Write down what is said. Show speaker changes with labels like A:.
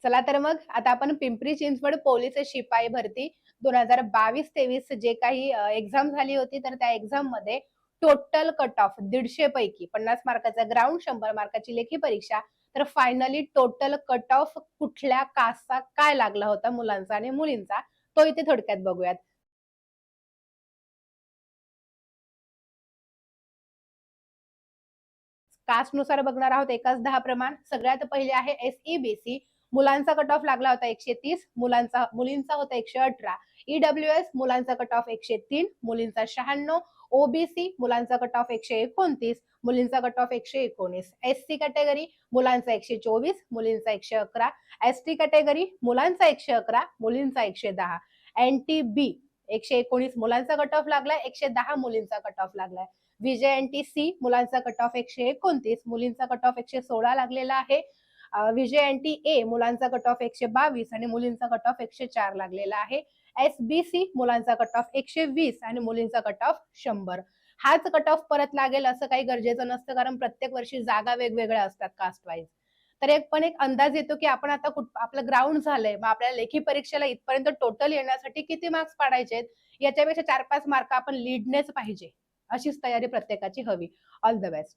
A: चला तर मग आता आपण पिंपरी चिंचवड पोलीस शिपाई भरती 2022-23 जे काही एक्झाम झाली होती, तर त्या एक्झाममध्ये टोटल कट ऑफ 150 पैकी 50 मार्काचा ग्राउंड, 100 मार्काची लेखी परीक्षा. तर फायनली टोटल कट ऑफ कुठल्या कास्टचा काय लागला होता मुलांचा आणि मुलींचा, तो इथे थोडक्यात बघूयात. कास्टनुसार बघणार आहोत एकाच 10 प्रमाण. सगळ्यात पहिले आहे एस-ई-बी-सी. मुलांचा कट ऑफ लागला होता 130, मुलींचा होता 118. ई-डब्ल्यू-एस मुलांचा कट ऑफ 103, मुलींचा 96. ओ-बी-सी मुलांचा कट ऑफ 129, मुलींचा कट ऑफ 119. एस-सी कॅटेगरी मुलांचा 124, मुलींचा 111. एस-टी कॅटेगरी मुलांचा 111, मुलींचा 110. एन-टी-बी 119 मुलांचा कट ऑफ लागलाय, 110 मुलींचा कट ऑफ लागलाय. व्ही-जे-एन-टी-सी मुलांचा कट ऑफ 129, मुलींचा कट ऑफ 116 लागलेला आहे. व्ही-जे-एन-टी-ए मुलांचा कट ऑफ 122 आणि मुलींचा कट ऑफ 104 लागलेला आहे. एस-बी-सी मुलांचा कट ऑफ 120 आणि मुलींचा कट ऑफ 100. हाच कट ऑफ परत लागेल असं काही गरजेचं नसतं, कारण प्रत्येक वर्षी जागा वेगवेगळ्या असतात कास्ट वाईज. तर एक अंदाज येतो की आपण आता आपलं ग्राउंड झालंय, मग आपल्याला लेखी परीक्षेला इथपर्यंत टोटल येण्यासाठी किती मार्क्स पाडायचे, याच्यापेक्षा 4-5 मार्क आपण लीडनेच पाहिजे. अशीच तयारी प्रत्येकाची हवी. All the best.